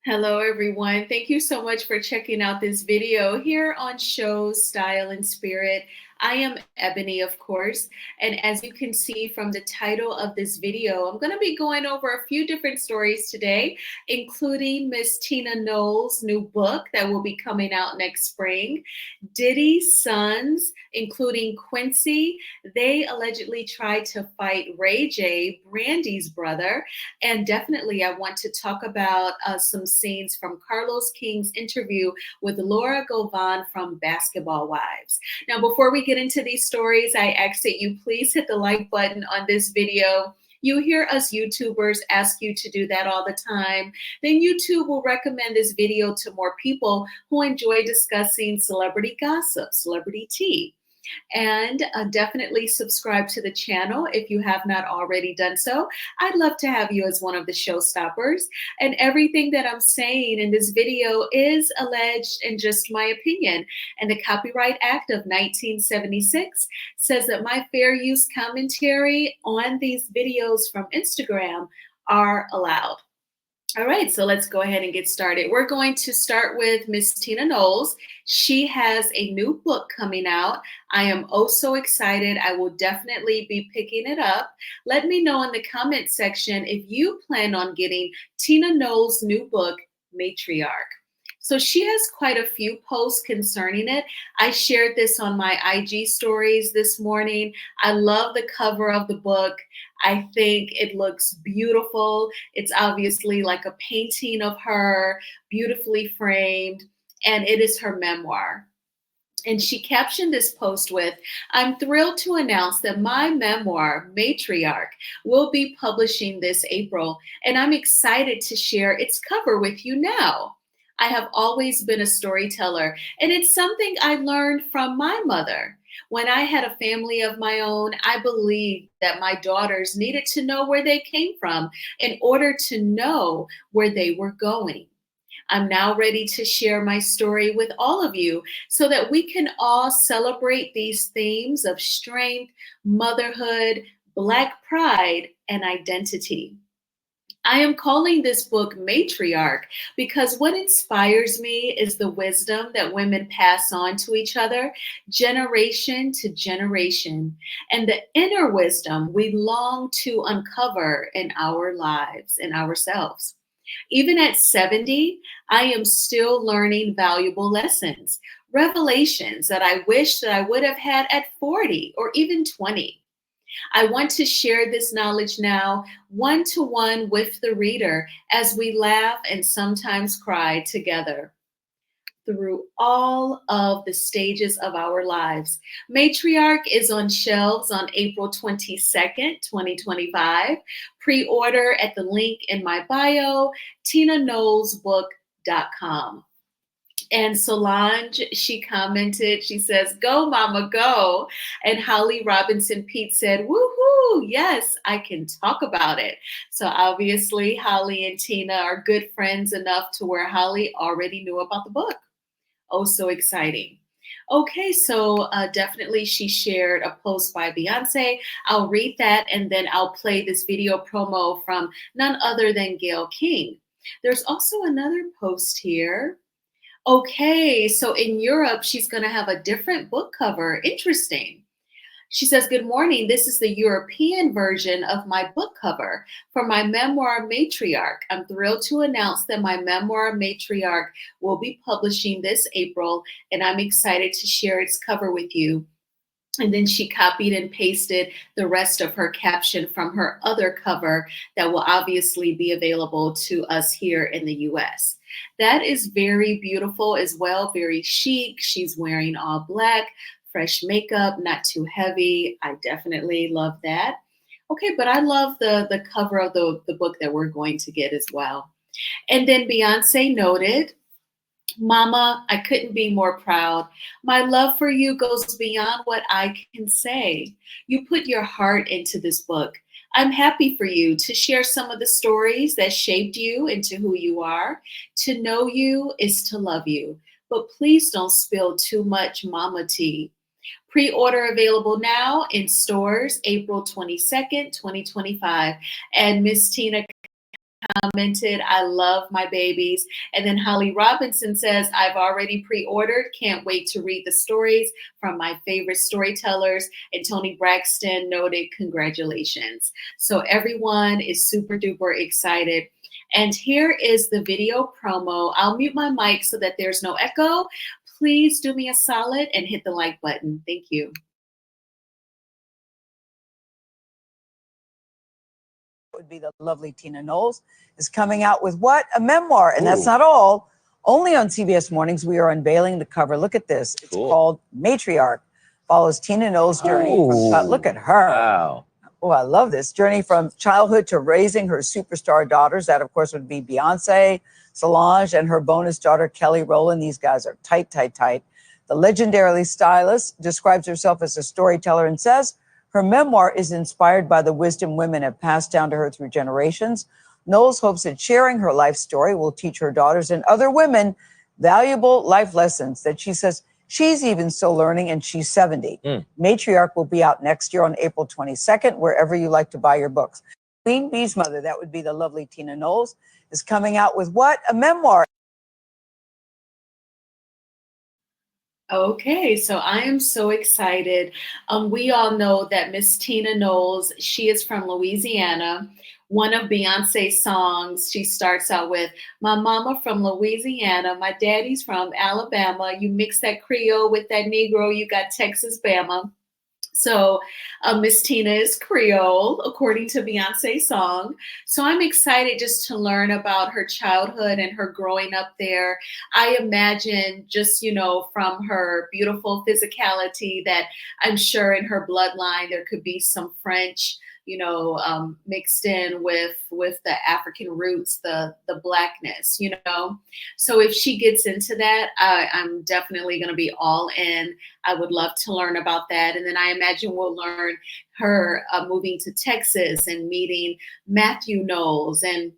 Hello, everyone. Thank you so much for checking out this video here on Show Style and Spirit. I am Ebony, of course, and as you can see from the title of this video, I'm going to be going over a few different stories today, including Miss Tina Knowles' new book that will be coming out next spring. Diddy's sons, including Quincy, they allegedly tried to fight Ray J, Brandy's brother. And definitely, I want to talk about some scenes from Carlos King's interview with Laura Govan from Basketball Wives. Now, before we get into these stories, I ask that you please hit the like button on this video. You hear us YouTubers ask you to do that all the time. Then YouTube will recommend this video to more people who enjoy discussing celebrity gossip, celebrity tea. And definitely subscribe to the channel if you have not already done so. I'd love to have you as one of the showstoppers. And everything that I'm saying in this video is alleged and just my opinion. And the Copyright Act of 1976 says that my fair use commentary on these videos from Instagram are allowed. All right, so let's go ahead and get started. We're going to start with Miss Tina Knowles. She has a new book coming out. I am oh so excited. I will definitely be picking it up. Let me know in the comment section if you plan on getting Tina Knowles' new book, Matriarch. So she has quite a few posts concerning it. I shared this on my IG stories this morning. I love the cover of the book. I think it looks beautiful. It's obviously like a painting of her, beautifully framed, and it is her memoir. And she captioned this post with, "I'm thrilled to announce that my memoir, Matriarch, will be publishing this April, and I'm excited to share its cover with you now. I have always been a storyteller, and it's something I learned from my mother. When I had a family of my own, I believed that my daughters needed to know where they came from in order to know where they were going. I'm now ready to share my story with all of you so that we can all celebrate these themes of strength, motherhood, Black pride, and identity. I am calling this book Matriarch because what inspires me is the wisdom that women pass on to each other, generation to generation, and the inner wisdom we long to uncover in our lives and ourselves. Even at 70, I am still learning valuable lessons, revelations that I wish that I would have had at 40 or even 20. I want to share this knowledge now, one-to-one with the reader, as we laugh and sometimes cry together through all of the stages of our lives. Matriarch is on shelves on April 22nd, 2025. Pre-order at the link in my bio, tinaknowlesbook.com. And Solange, she commented, she says, "Go, mama, go." And Holly Robinson Pete said, "Woohoo, yes, I can talk about it." So obviously, Holly and Tina are good friends enough to where Holly already knew about the book. Oh, so exciting. Okay, so definitely she shared a post by Beyonce. I'll read that and then I'll play this video promo from none other than Gayle King. There's also another post here. Okay, so in Europe, she's going to have a different book cover. Interesting. She says, "Good morning. This is the European version of my book cover for my memoir, Matriarch. I'm thrilled to announce that my memoir, Matriarch, will be publishing this April, and I'm excited to share its cover with you." And then she copied and pasted the rest of her caption from her other cover that will obviously be available to us here in the US. That is very beautiful as well, very chic. She's wearing all black, fresh makeup, not too heavy. I definitely love that. Okay, but I love the cover of the book that we're going to get as well. And then Beyonce noted, "Mama, I couldn't be more proud. My love for you goes beyond what I can say. You put your heart into this book. I'm happy for you to share some of the stories that shaped you into who you are. To know you is to love you. But please don't spill too much mama tea." Pre-order available now in stores April 22nd, 2025. And Miss Tina commented, I love my babies. And then Holly Robinson says, I've already pre-ordered. Can't wait to read the stories from my favorite storytellers. And Tony Braxton noted, congratulations. So everyone is super duper excited. And here is the video promo. I'll mute my mic so that there's no echo. Please do me a solid and hit the like button. Thank you. Would be the lovely Tina Knowles is coming out with what? A memoir. And that's not all. Only on CBS Mornings, we are unveiling the cover. Look at this. It's called Matriarch. Follows Tina Knowles' journey from, look at her. Wow. Oh, I love this journey from childhood to raising her superstar daughters. That, of course, would be Beyonce, Solange, and her bonus daughter, Kelly Rowland. These guys are tight, tight, tight. The legendarily stylist describes herself as a storyteller and says her memoir is inspired by the wisdom women have passed down to her through generations. Knowles hopes that sharing her life story will teach her daughters and other women valuable life lessons that she says she's even still learning, and she's 70. Matriarch will be out next year on April 22nd, wherever you like to buy your books. Queen Bee's mother, that would be the lovely Tina Knowles, is coming out with what? A memoir. Okay, so I am so excited. We all know that Miss Tina Knowles, she is from Louisiana. One of Beyonce's songs, she starts out with, my mama from Louisiana, my daddy's from Alabama. You mix that Creole with that Negro, you got Texas Bama. So Miss Tina is Creole, according to Beyonce's song. So I'm excited just to learn about her childhood and her growing up there. I imagine just, from her beautiful physicality that I'm sure in her bloodline there could be some French, mixed in with the African roots, the blackness, So if she gets into that, I'm definitely going to be all in. I would love to learn about that. And then I imagine we'll learn her moving to Texas and meeting Matthew Knowles and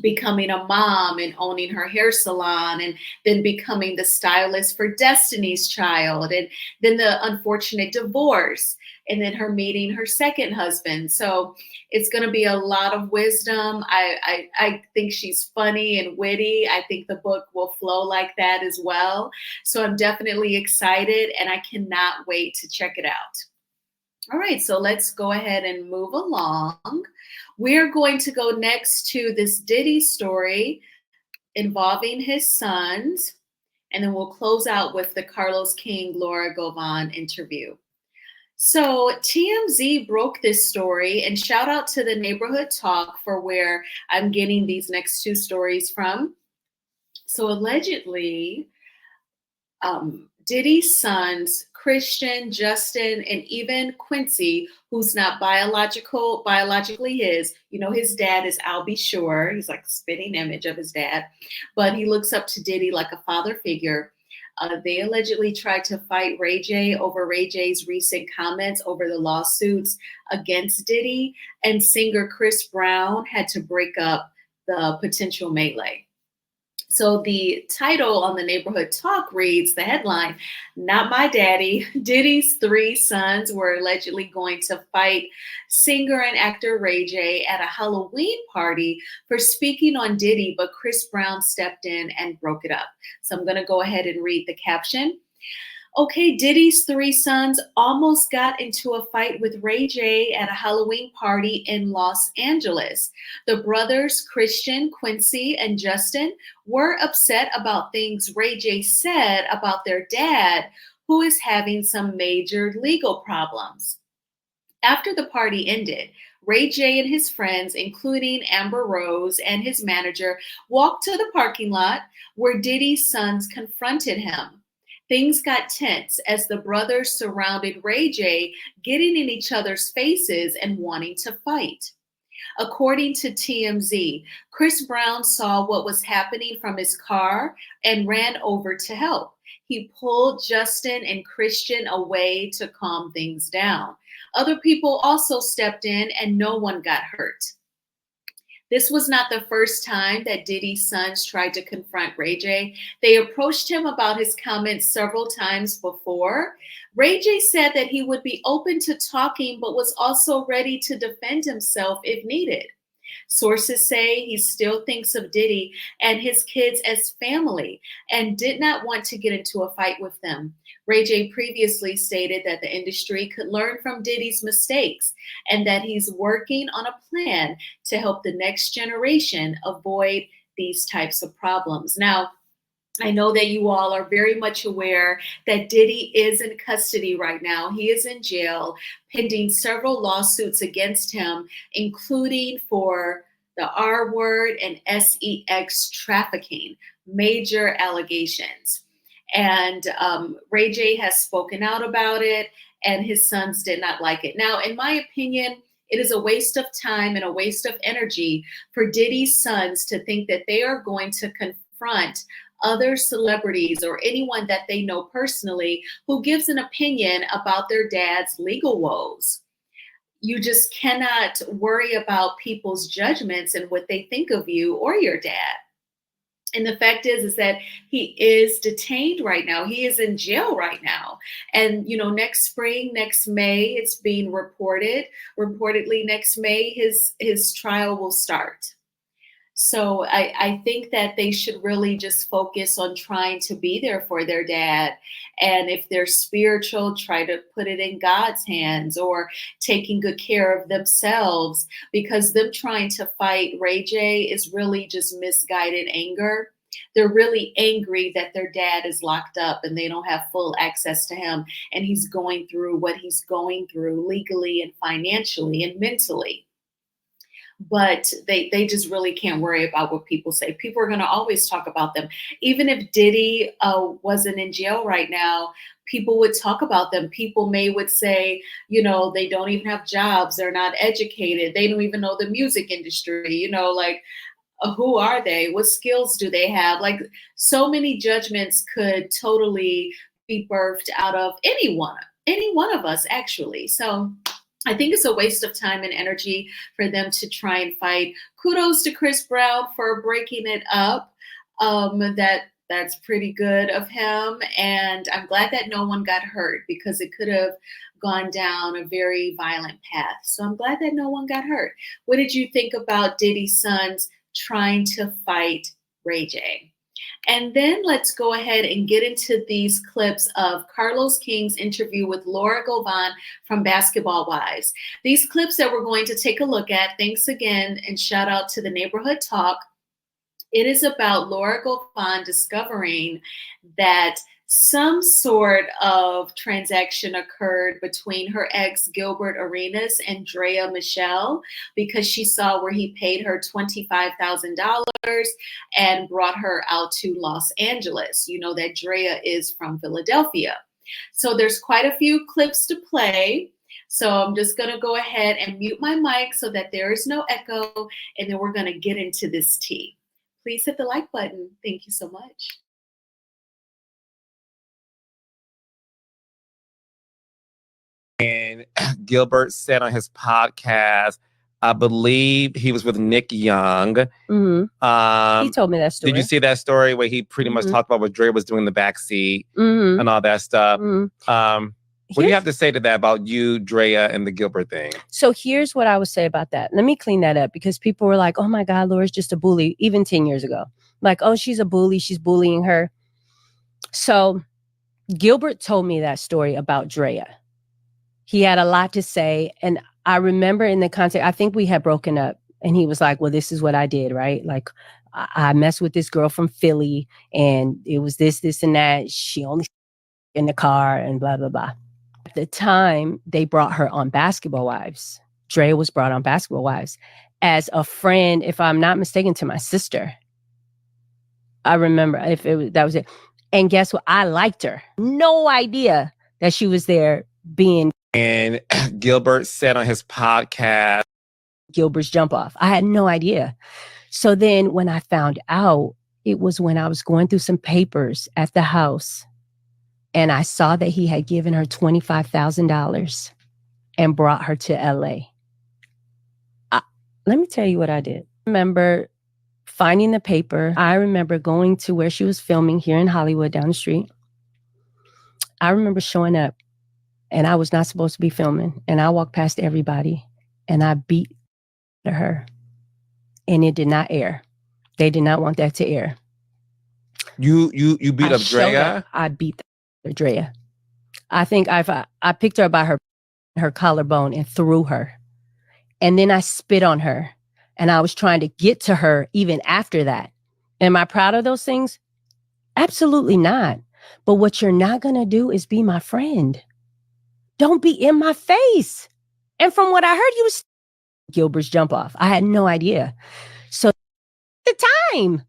becoming a mom and owning her hair salon, and then becoming the stylist for Destiny's Child, and then the unfortunate divorce, and then her meeting her second husband. So it's going to be a lot of wisdom. I think she's funny and witty. I think the book will flow like that as well. So I'm definitely excited, and I cannot wait to check it out. All right, so let's go ahead and move along. We're going to go next to this Diddy story involving his sons, and then we'll close out with the Carlos King, Laura Govan interview. So TMZ broke this story, and shout out to the Neighborhood Talk for where I'm getting these next two stories from. So allegedly, Diddy's sons, Christian, Justin, and even Quincy, who's not biologically his, his dad is I'll Be Sure. He's like a spitting image of his dad, but he looks up to Diddy like a father figure. They allegedly tried to fight Ray J over Ray J's recent comments over the lawsuits against Diddy, and singer Chris Brown had to break up the potential melee. So the title on the Neighborhood Talk reads, the headline, Not My Daddy. Diddy's three sons were allegedly going to fight singer and actor Ray J at a Halloween party for speaking on Diddy, but Chris Brown stepped in and broke it up. So I'm going to go ahead and read the caption. Okay, Diddy's three sons almost got into a fight with Ray J at a Halloween party in Los Angeles. The brothers, Christian, Quincy, and Justin, were upset about things Ray J said about their dad, who is having some major legal problems. After the party ended, Ray J and his friends, including Amber Rose and his manager, walked to the parking lot where Diddy's sons confronted him. Things got tense as the brothers surrounded Ray J, getting in each other's faces and wanting to fight. According to TMZ, Chris Brown saw what was happening from his car and ran over to help. He pulled Justin and Christian away to calm things down. Other people also stepped in and no one got hurt. This was not the first time that Diddy's sons tried to confront Ray J. They approached him about his comments several times before. Ray J said that he would be open to talking, but was also ready to defend himself if needed. Sources say he still thinks of Diddy and his kids as family and did not want to get into a fight with them. Ray J previously stated that the industry could learn from Diddy's mistakes and that he's working on a plan to help the next generation avoid these types of problems. Now, I know that you all are very much aware that Diddy is in custody right now. He is in jail pending several lawsuits against him, including for the R word and sex trafficking, major allegations. And Ray J has spoken out about it, and his sons did not like it. Now, in my opinion, it is a waste of time and a waste of energy for Diddy's sons to think that they are going to confront other celebrities or anyone that they know personally who gives an opinion about their dad's legal woes. You just cannot worry about people's judgments and what they think of you or your dad. And the fact is that he is detained right now. He is in jail right now. And, next spring, next May, it's being reportedly next May, his trial will start. So I think that they should really just focus on trying to be there for their dad. And if they're spiritual, try to put it in God's hands or taking good care of themselves, because them trying to fight Ray J is really just misguided anger. They're really angry that their dad is locked up and they don't have full access to him. And he's going through what he's going through legally and financially and mentally. But they just really can't worry about what people say. People are going to always talk about them. Even if Diddy wasn't in jail right now, people would talk about them. People would say, they don't even have jobs. They're not educated. They don't even know the music industry. Who are they? What skills do they have? Like, so many judgments could totally be birthed out of any one of us, actually. So I think it's a waste of time and energy for them to try and fight. Kudos to Chris Brown for breaking it up. That's pretty good of him. And I'm glad that no one got hurt, because it could have gone down a very violent path. So I'm glad that no one got hurt. What did you think about Diddy's sons trying to fight Ray J? And then let's go ahead and get into these clips of Carlos King's interview with Laura Govan from Basketball Wives. These clips that we're going to take a look at, thanks again, and shout out to the Neighborhood Talk. It is about Laura Govan discovering that some sort of transaction occurred between her ex Gilbert Arenas and Drea Michelle, because she saw where he paid her $25,000 and brought her out to Los Angeles. You know that Drea is from Philadelphia. So there's quite a few clips to play. So I'm just going to go ahead and mute my mic so that there is no echo, and then we're going to get into this tea. Please hit the like button. Thank you so much. And Gilbert said on his podcast, I believe he was with Nick Young. Mm-hmm. He told me that story. Did you see that story where he pretty much talked about what Dre was doing in the backseat and all that stuff? What do you have to say to that about you, Drea, and the Gilbert thing? So here's what I would say about that. Let me clean that up, because people were like, oh my God, Laura's just a bully, even 10 years ago. Like, oh, she's a bully. She's bullying her. So Gilbert told me that story about Drea. He had a lot to say. And I remember in the context, I think we had broken up, and he was like, well, this is what I did, right? Like, I messed with this girl from Philly, and it was this, and that. She only in the car and blah, blah, blah. At the time, they brought her on Basketball Wives. Drea was brought on Basketball Wives as a friend, if I'm not mistaken, to my sister. I remember that was it. And guess what? I liked her. No idea that she was there being. And Gilbert said on his podcast, Gilbert's jump off. I had no idea. So then when I found out, it was when I was going through some papers at the house, and I saw that he had given her $25,000 and brought her to LA. Let me tell you what I did. I remember finding the paper. I remember going to where she was filming here in Hollywood down the street. I remember showing up, and I was not supposed to be filming. And I walked past everybody, and I beat her. and it did not air. They did not want that to air. You beat up Drea? I beat Drea. I think I picked her by her collarbone and threw her. And then I spit on her. And I was trying to get to her even after that. Am I proud of those things? Absolutely not. But what you're not going to do is be my friend. Don't be in my face. And from what I heard, you was Gilbert's jump off. I had no idea. So the time.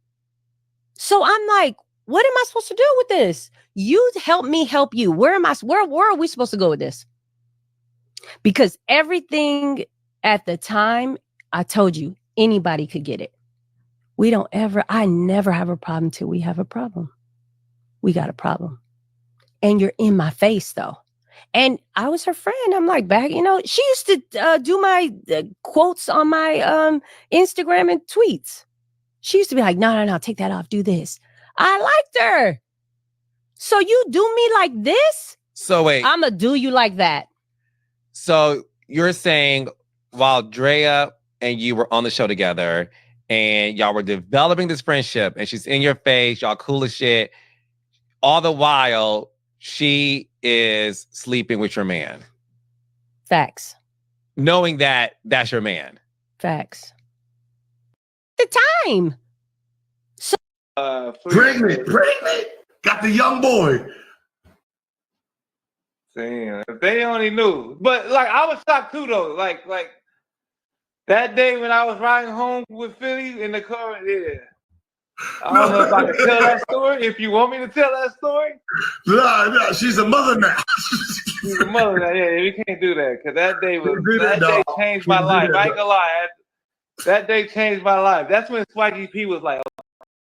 So I'm like, what am I supposed to do with this? You help me help you. Where are we supposed to go with this? Because everything at the time, I told you, anybody could get it. I never have a problem till we have a problem. We got a problem. And you're in my face though. And I was her friend. I'm like, back, she used to do my quotes on my Instagram and tweets. She used to be like, no, take that off. Do this. I liked her. So you do me like this? So wait. I'm going to do you like that. So you're saying while Drea and you were on the show together and y'all were developing this friendship and she's in your face, y'all cool as shit, all the while she is sleeping with your man. Facts. Knowing that that's your man. Facts. The time. So pregnant. Got the young boy. Damn, if they only knew. But like I was shocked too though. Like that day when I was riding home with Philly in the car, yeah. I don't know if I can tell that story. If you want me to tell that story. No, she's a mother now. She's a mother now. Yeah, we can't do that. Cause that day changed my life. I ain't gonna lie. That day changed my life. That's when Swaggy P was like,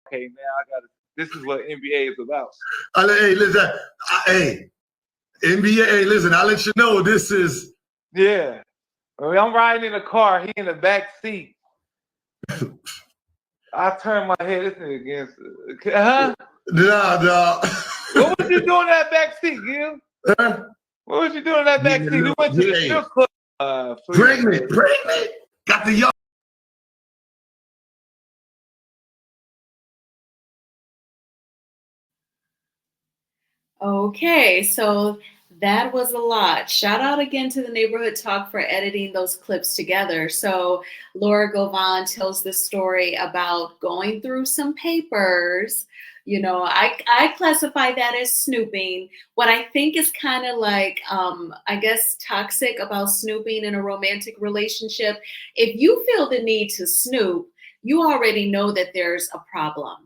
okay, now this is what NBA is about. Hey, listen. Hey, NBA, hey, listen, I'll let you know this is. Yeah. I'm riding in the car, he in the back seat. I turned my head, this nigga against, huh? Nah. What was you doing in that back seat, Gil? Huh? What was you doing in that back seat? We went to the strip club. Pregnant. Got the young. Okay, so that was a lot. Shout out again to the Neighborhood Talk for editing those clips together. So Laura Govan tells the story about going through some papers. I classify that as snooping. What I think is kind of like, I guess, toxic about snooping in a romantic relationship. If you feel the need to snoop, you already know that there's a problem.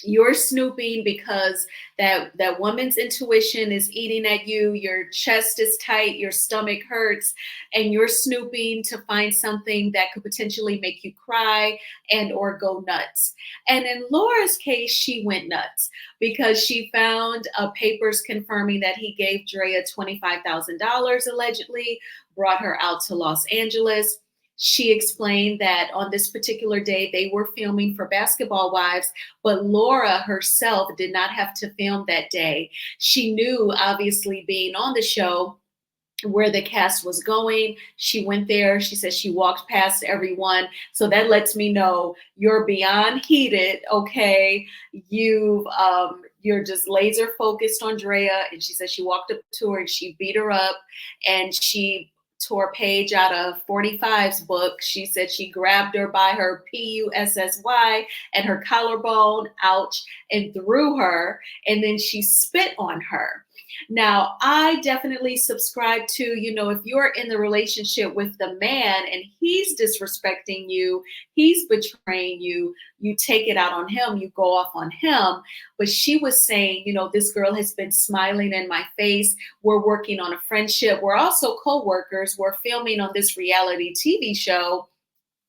You're snooping because that woman's intuition is eating at you. Your chest is tight, your stomach hurts, and you're snooping to find something that could potentially make you cry and or go nuts. And in Laura's case, she went nuts because she found papers confirming that he gave Drea $25,000 allegedly, brought her out to Los Angeles. She explained that on this particular day, they were filming for Basketball Wives, but Laura herself did not have to film that day. She knew, obviously, being on the show, where the cast was going. She went there. She said she walked past everyone. So that lets me know you're beyond heated, okay? You're just laser focused on Drea. And she said she walked up to her and she beat her up and she tore a page out of 45's book. She said she grabbed her by her P-U-S-S-Y and her collarbone, ouch, and threw her. And then she spit on her. Now, I definitely subscribe to, if you're in the relationship with the man and he's disrespecting you, he's betraying you, you take it out on him, you go off on him. But she was saying, this girl has been smiling in my face. We're working on a friendship. We're also co-workers. We're filming on this reality TV show.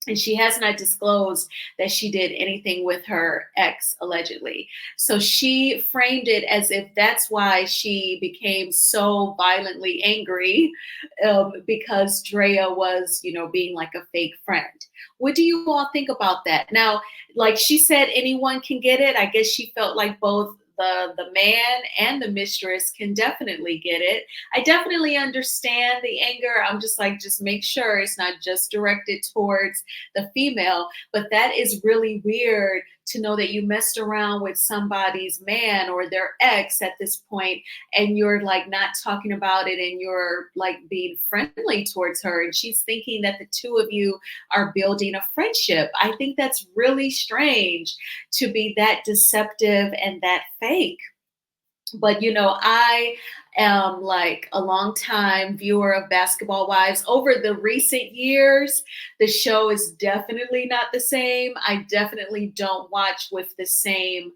And she has not disclosed that she did anything with her ex, allegedly. So she framed it as if that's why she became so violently angry because Drea was, being like a fake friend. What do you all think about that? Now, like she said, anyone can get it. I guess she felt like both the man and the mistress can definitely get it. I definitely understand the anger. I'm just like, just make sure it's not just directed towards the female. But that is really weird to know that you messed around with somebody's man or their ex at this point, and you're like not talking about it, and you're like being friendly towards her, and she's thinking that the two of you are building a friendship. I think that's really strange to be that deceptive and that fake. But I am like a long time viewer of Basketball Wives. Over the recent years, the show is definitely not the same. I definitely don't watch with the same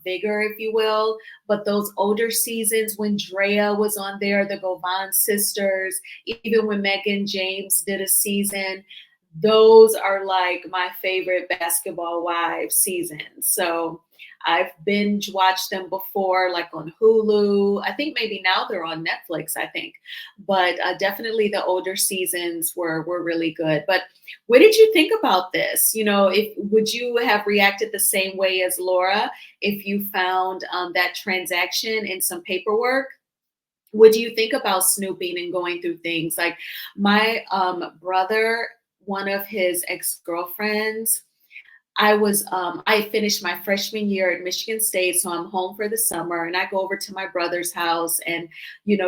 vigor, if you will. But those older seasons when Drea was on there, the Govan sisters, even when Megan James did a season, those are like my favorite Basketball Wives seasons. So I've binge watched them before, like on Hulu. I think maybe now they're on Netflix, I think. But definitely the older seasons were really good. But what did you think about this? Would you have reacted the same way as Laura if you found that transaction in some paperwork? What do you think about snooping and going through things? Like my brother, one of his ex-girlfriends, I finished my freshman year at Michigan State, so I'm home for the summer, and I go over to my brother's house, and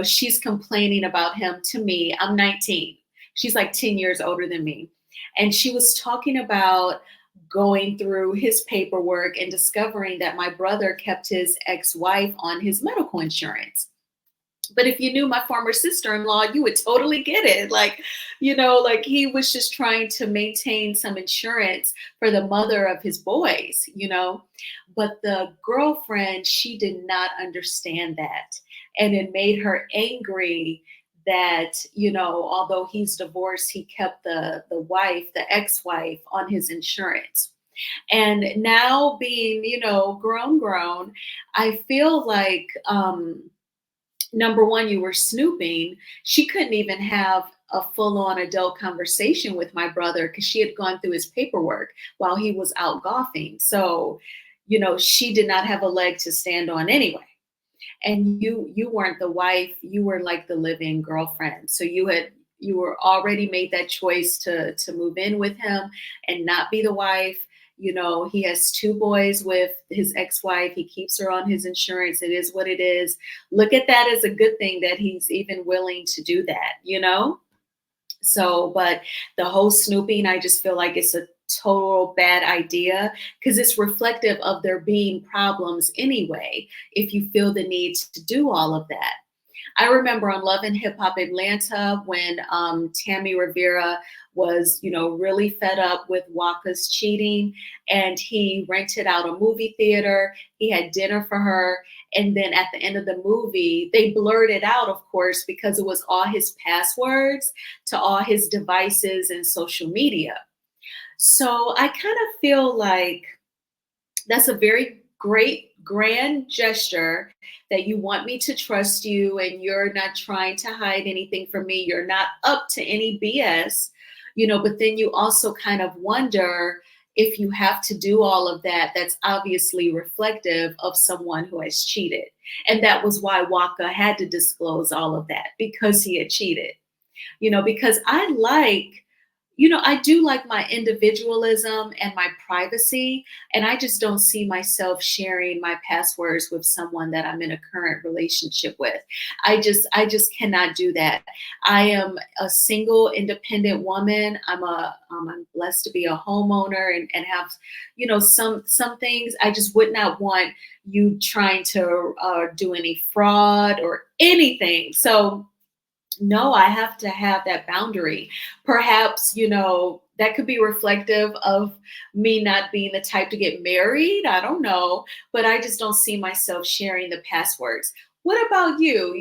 she's complaining about him to me. I'm 19. She's like 10 years older than me. And she was talking about going through his paperwork and discovering that my brother kept his ex-wife on his medical insurance. But if you knew my former sister-in-law, you would totally get it. Like he was just trying to maintain some insurance for the mother of his boys, But the girlfriend, she did not understand that. And it made her angry that, although he's divorced, he kept the ex-wife on his insurance. And now being, grown, I feel like, number one, you were snooping. She couldn't even have a full-on adult conversation with my brother because she had gone through his paperwork while he was out golfing. So, she did not have a leg to stand on anyway. And you weren't the wife, you were like the live-in girlfriend. So you were already made that choice to move in with him and not be the wife. He has 2 boys with his ex-wife. He keeps her on his insurance. It is what it is. Look at that as a good thing that he's even willing to do that, So, but the whole snooping, I just feel like it's a total bad idea because it's reflective of there being problems anyway, if you feel the need to do all of that. I remember on Love and Hip Hop Atlanta when Tammy Rivera was, really fed up with Waka's cheating, and he rented out a movie theater. He had dinner for her. And then at the end of the movie, they blurred it out, of course, because it was all his passwords to all his devices and social media. So I kind of feel like that's a very great, grand gesture that you want me to trust you and you're not trying to hide anything from me. You're not up to any BS, but then you also kind of wonder if you have to do all of that, that's obviously reflective of someone who has cheated. And that was why Waka had to disclose all of that, because he had cheated, because I do like my individualism and my privacy, and I just don't see myself sharing my passwords with someone that I'm in a current relationship with. I just cannot do that. I am a single, independent woman. I'm blessed to be a homeowner and have, some things. I just would not want you trying to do any fraud or anything. So no, I have to have that boundary. Perhaps, that could be reflective of me not being the type to get married. I don't know, but I just don't see myself sharing the passwords. What about you?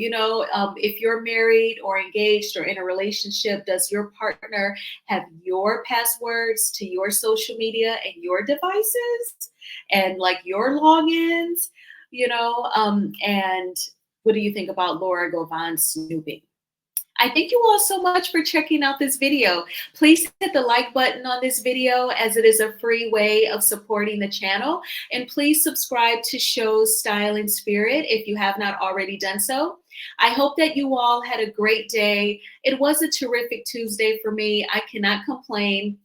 If you're married or engaged or in a relationship, does your partner have your passwords to your social media and your devices and like your logins, and what do you think about Laura Govan snooping? I thank you all so much for checking out this video. Please hit the like button on this video, as it is a free way of supporting the channel. And please subscribe to Shows Style and Spirit if you have not already done so. I hope that you all had a great day. It was a terrific Tuesday for me. I cannot complain.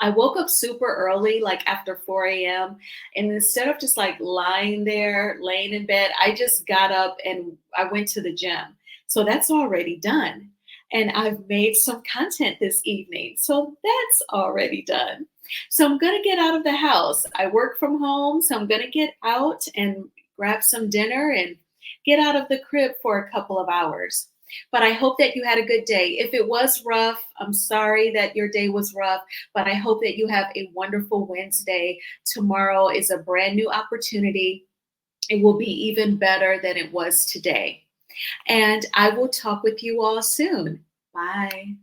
I woke up super early, like after 4 a.m. And instead of just like lying there, laying in bed, I just got up and I went to the gym. So that's already done. And I've made some content this evening. So that's already done. So I'm going to get out of the house. I work from home. So I'm going to get out and grab some dinner and get out of the crib for a couple of hours. But I hope that you had a good day. If it was rough, I'm sorry that your day was rough, but I hope that you have a wonderful Wednesday. Tomorrow is a brand new opportunity. It will be even better than it was today. And I will talk with you all soon. Bye.